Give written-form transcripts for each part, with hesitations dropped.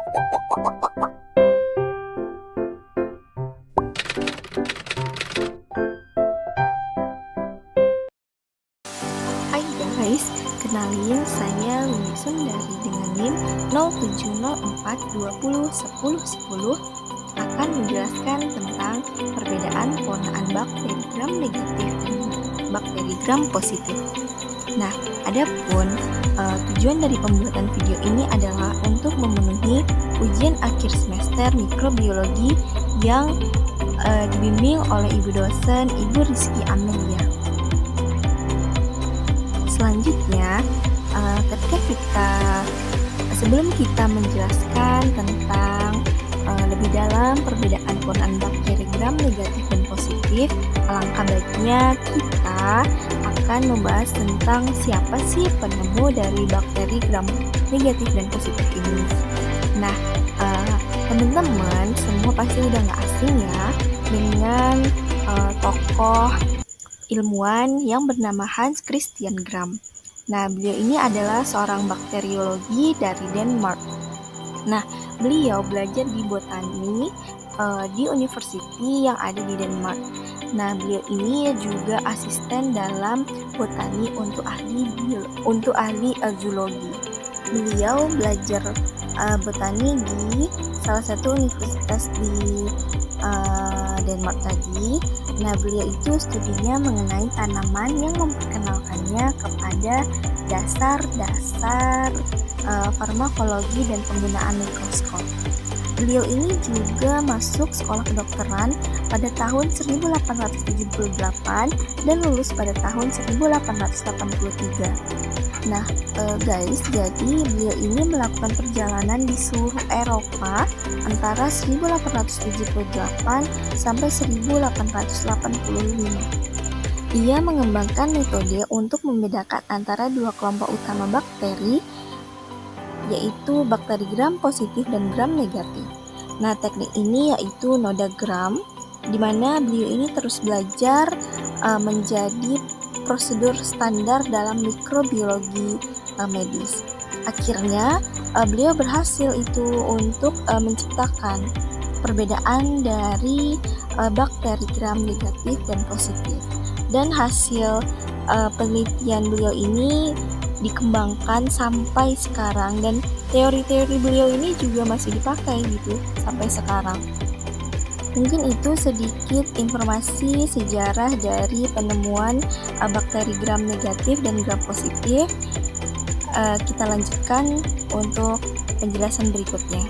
Hai guys, kenalin saya Luni Sundari dengan NIM 0704201010 akan menjelaskan tentang perbedaan pewarnaan bakteri gram negatif dan bakteri gram positif. Nah, adapun tujuan dari pembuatan video ini adalah untuk memenuhi ujian akhir semester mikrobiologi yang dibimbing oleh Ibu dosen Ibu Rizky Amelia. Selanjutnya, sebelum kita menjelaskan tentang lebih dalam perbedaan pewarnaan bakteri gram negatif dan positif, alangkah baiknya kita akan membahas tentang siapa sih penemu dari bakteri gram negatif dan positif ini. Nah, teman-teman semua pasti udah gak asing ya dengan tokoh ilmuwan yang bernama Hans Christian Gram. Nah, beliau ini adalah seorang bakteriologi dari Denmark. Nah, beliau belajar di botani di university yang ada di Denmark. Nah, beliau ini juga asisten dalam botani untuk ahli zoologi. Beliau belajar botani di salah satu universitas di Denmark tadi. Nah, beliau itu studinya mengenai tanaman yang memperkenalkannya kepada dasar-dasar farmakologi dan penggunaan mikroskop. Beliau ini juga masuk sekolah kedokteran pada tahun 1878 dan lulus pada tahun 1883. Nah, guys, jadi beliau ini melakukan perjalanan di seluruh Eropa antara 1878 sampai 1885. Ia mengembangkan metode untuk membedakan antara dua kelompok utama bakteri, yaitu bakteri gram positif dan gram negatif. Nah, teknik ini yaitu nodagram, di mana beliau ini terus belajar menjadi prosedur standar dalam mikrobiologi medis. Akhirnya beliau berhasil itu untuk menciptakan perbedaan dari bakteri gram negatif dan positif. Dan hasil penelitian beliau ini dikembangkan sampai sekarang, dan teori-teori beliau ini juga masih dipakai gitu sampai sekarang. Mungkin itu sedikit informasi sejarah dari penemuan bakteri gram negatif dan gram positif. Kita lanjutkan untuk penjelasan berikutnya.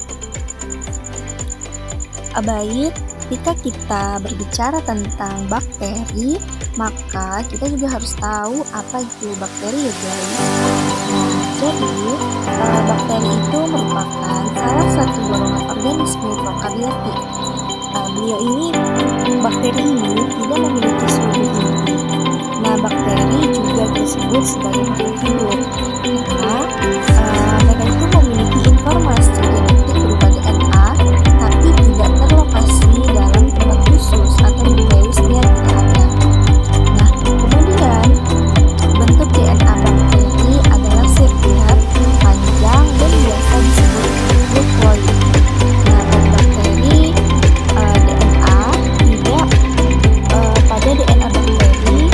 Baik, ketika kita berbicara tentang bakteri, maka kita juga harus tahu apa itu bakteri ya guys. Jadi, bakteri itu merupakan salah satu golongan organisme prokaryotik. Bakteri ini tidak memiliki seluruh inti. Nah, bakteri juga disebut sebagai makhluk hidup karena mereka itu memiliki informasi genetik berupa DNA, tapi tidak terlokasi dalam tempat khusus atau nukleusnya tidak ada. Nah, kemudian bentuk DNA bakteri adalah sirkular, panjang, dan biasa disebut nukleoid. Nah, pada bakteri pada DNA bakteri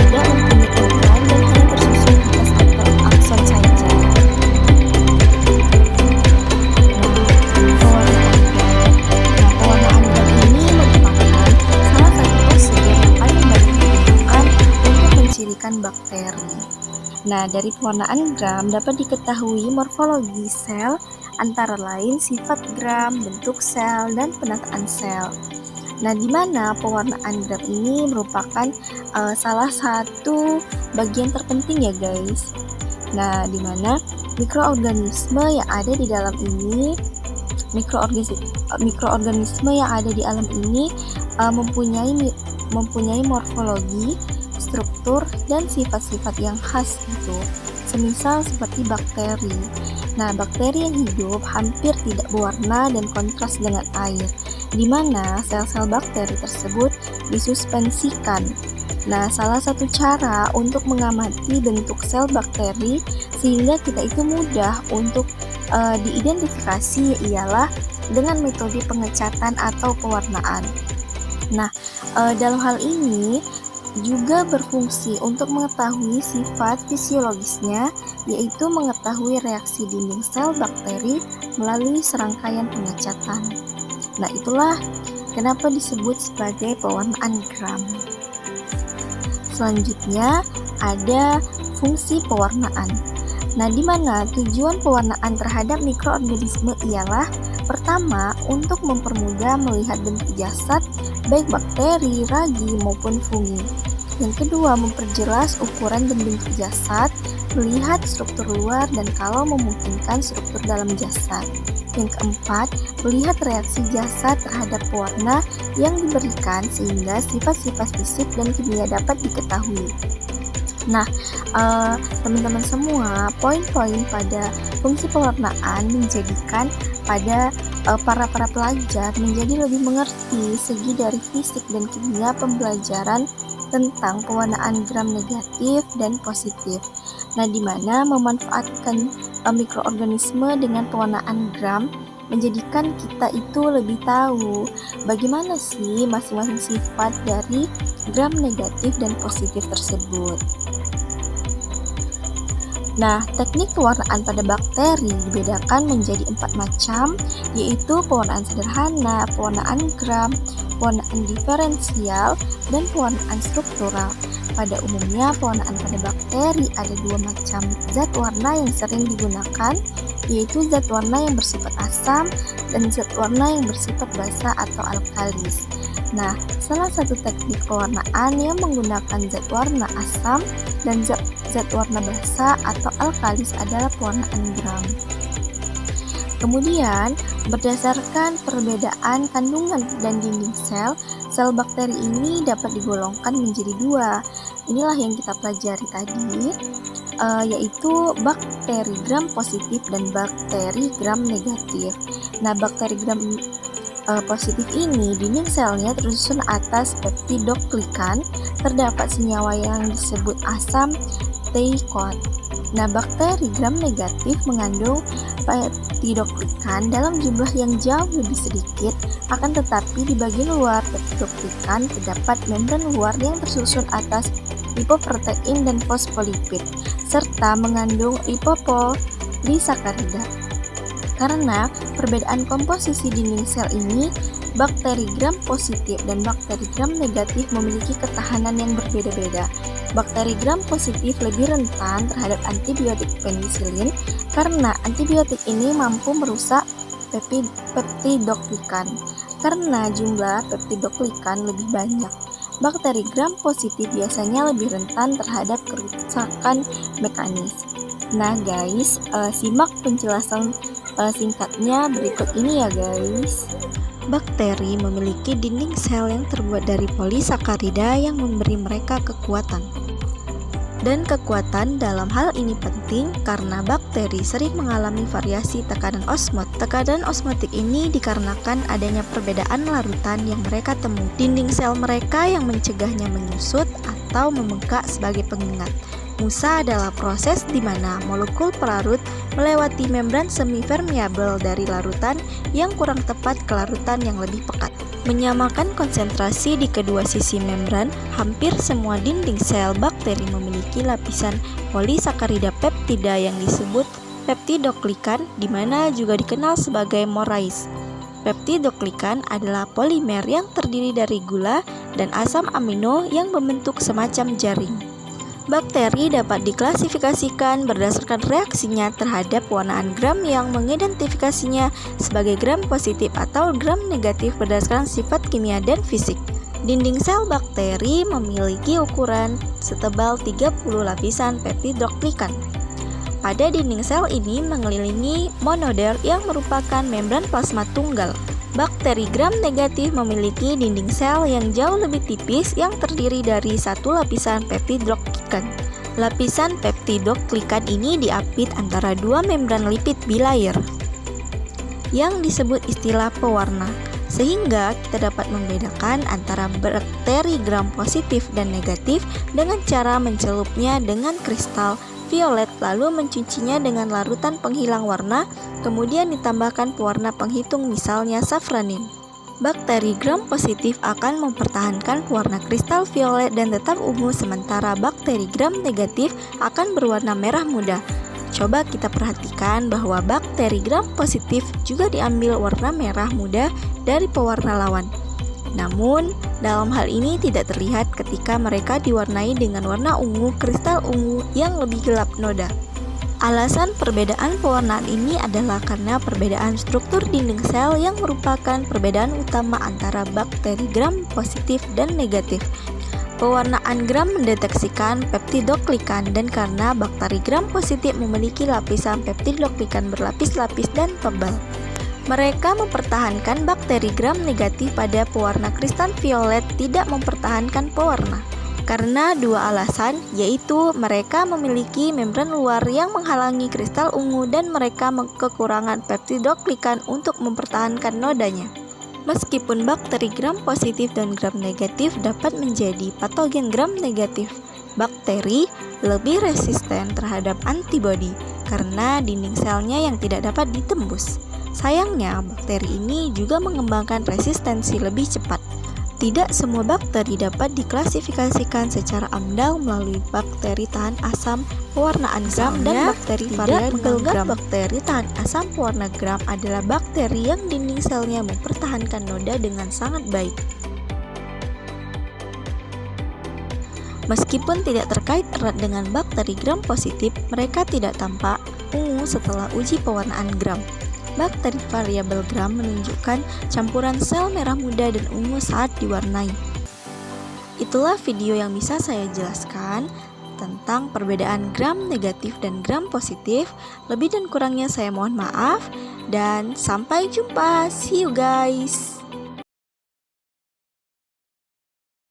tidak mempunyai ukuran dan hanya tersusun atas akson saja. Pewarnaan gram ini merupakan salah satu prosedur yang paling banyak digunakan untuk mencirikan bakteri. Nah, dari pewarnaan gram dapat diketahui morfologi sel, antara lain sifat gram, bentuk sel, dan penataan sel. Nah, di mana pewarnaan gram ini merupakan salah satu bagian terpenting ya guys. Nah, di mana mikroorganisme yang ada di dalam ini, mempunyai morfologi, struktur, dan sifat-sifat yang khas gitu. Semisal seperti bakteri. Nah, bakteri yang hidup hampir tidak berwarna dan kontras dengan air, di mana sel-sel bakteri tersebut disuspensikan. Nah, salah satu cara untuk mengamati bentuk sel bakteri sehingga kita itu mudah untuk diidentifikasi ialah dengan metode pengecatan atau pewarnaan. Nah, dalam hal ini juga berfungsi untuk mengetahui sifat fisiologisnya, yaitu mengetahui reaksi dinding sel bakteri melalui serangkaian pengecatan. Nah, itulah kenapa disebut sebagai pewarnaan gram. Selanjutnya ada fungsi pewarnaan. Nah, di mana tujuan pewarnaan terhadap mikroorganisme ialah pertama, untuk mempermudah melihat bentuk jasad baik bakteri, ragi, maupun fungi. Yang kedua, memperjelas ukuran dan bentuk jasad, melihat struktur luar dan kalau memungkinkan struktur dalam jasad. Yang keempat, melihat reaksi jasad terhadap pewarna yang diberikan sehingga sifat-sifat fisik dan kimia dapat diketahui. Nah, teman-teman semua, poin-poin pada fungsi pewarnaan menjadikan pada para pelajar menjadi lebih mengerti segi dari fisik dan kimia pembelajaran tentang pewarnaan gram negatif dan positif. Nah, di mana memanfaatkan mikroorganisme dengan pewarnaan gram menjadikan kita itu lebih tahu bagaimana sih masing-masing sifat dari gram negatif dan positif tersebut. Nah, teknik pewarnaan pada bakteri dibedakan menjadi 4 macam, yaitu pewarnaan sederhana, pewarnaan gram, pewarnaan diferensial, dan pewarnaan struktural. Pada umumnya, pewarnaan pada bakteri ada 2 macam zat warna yang sering digunakan, yaitu zat warna yang bersifat asam dan zat warna yang bersifat basa atau alkalis. Nah, salah satu teknik pewarnaan yang menggunakan zat warna asam dan zat warna basa atau alkalis adalah pewarnaan gram. Kemudian, berdasarkan perbedaan kandungan dan dinding sel, sel bakteri ini dapat digolongkan menjadi 2. Inilah yang kita pelajari tadi, yaitu bakteri gram positif dan bakteri gram negatif. Nah, bakteri gram positif ini dinding selnya tersusun atas peptidoglikan, terdapat senyawa yang disebut asam teikoat. Nah, bakteri gram negatif mengandung peptidoglikan dalam jumlah yang jauh lebih sedikit, akan tetapi di bagian luar peptidoglikan terdapat membran luar yang tersusun atas lipoprotein dan fosfolipid, serta mengandung lipopolisakarida. Karena perbedaan komposisi dinding sel ini, bakteri gram positif dan bakteri gram negatif memiliki ketahanan yang berbeda-beda. Bakteri gram positif lebih rentan terhadap antibiotik penisilin karena antibiotik ini mampu merusak peptidoglikan. Karena jumlah peptidoglikan lebih banyak, bakteri gram positif biasanya lebih rentan terhadap kerusakan mekanis. Nah guys, simak penjelasan singkatnya berikut ini ya guys. Bakteri memiliki dinding sel yang terbuat dari polisakarida yang memberi mereka kekuatan. Dan kekuatan dalam hal ini penting karena bakteri sering mengalami variasi tekanan osmotik. Tekanan osmotik ini dikarenakan adanya perbedaan larutan yang mereka temui. Dinding sel mereka yang mencegahnya menyusut atau membengkak sebagai pengingat. Musa adalah proses di mana molekul pelarut melewati membran semi-permeabel dari larutan yang kurang tepat ke larutan yang lebih pekat. Menyamakan konsentrasi di kedua sisi membran, hampir semua dinding sel bakteri memiliki lapisan polisakarida peptida yang disebut peptidoglikan, di mana juga dikenal sebagai morais. Peptidoglikan adalah polimer yang terdiri dari gula dan asam amino yang membentuk semacam jaring. Bakteri dapat diklasifikasikan berdasarkan reaksinya terhadap pewarnaan gram yang mengidentifikasinya sebagai gram positif atau gram negatif berdasarkan sifat kimia dan fisik. Dinding sel bakteri memiliki ukuran setebal 30 lapisan peptidoglikan. Pada dinding sel ini mengelilingi monoder yang merupakan membran plasma tunggal. Bakteri gram negatif memiliki dinding sel yang jauh lebih tipis yang terdiri dari satu lapisan peptidoglikan. Lapisan peptidoglikan ini diapit antara dua membran lipid bilayer yang disebut istilah pewarna, sehingga kita dapat membedakan antara bakteri gram positif dan negatif dengan cara mencelupnya dengan kristal violet lalu mencucinya dengan larutan penghilang warna kemudian ditambahkan pewarna penghitung misalnya safranin. Bakteri gram positif akan mempertahankan warna kristal violet dan tetap ungu, sementara bakteri gram negatif akan berwarna merah muda. Coba kita perhatikan bahwa bakteri gram positif juga diambil warna merah muda dari pewarna lawan. Namun, dalam hal ini tidak terlihat ketika mereka diwarnai dengan warna ungu kristal ungu yang lebih gelap noda. Alasan perbedaan pewarnaan ini adalah karena perbedaan struktur dinding sel yang merupakan perbedaan utama antara bakteri gram positif dan negatif. Pewarnaan gram mendeteksikan peptidoglikan, dan karena bakteri gram positif memiliki lapisan peptidoglikan berlapis-lapis dan tebal, mereka mempertahankan bakteri gram negatif pada pewarna kristal violet tidak mempertahankan pewarna. Karena dua alasan, yaitu mereka memiliki membran luar yang menghalangi kristal ungu dan mereka kekurangan peptidoglikan untuk mempertahankan nodanya. Meskipun bakteri gram positif dan gram negatif dapat menjadi patogen gram negatif, bakteri lebih resisten terhadap antibodi karena dinding selnya yang tidak dapat ditembus. Sayangnya, bakteri ini juga mengembangkan resistensi lebih cepat. Tidak semua bakteri dapat diklasifikasikan secara AMDAL melalui bakteri tahan asam pewarnaan gram dan bakteri varian gram. Bakteri tahan asam pewarna gram adalah bakteri yang dinding selnya mempertahankan noda dengan sangat baik. Meskipun tidak terkait erat dengan bakteri gram positif, mereka tidak tampak ungu setelah uji pewarnaan gram. Bakteri variabel gram menunjukkan campuran sel merah muda dan ungu saat diwarnai. Itulah video yang bisa saya jelaskan tentang perbedaan gram negatif dan gram positif. Lebih dan kurangnya saya mohon maaf, dan sampai jumpa. See you guys.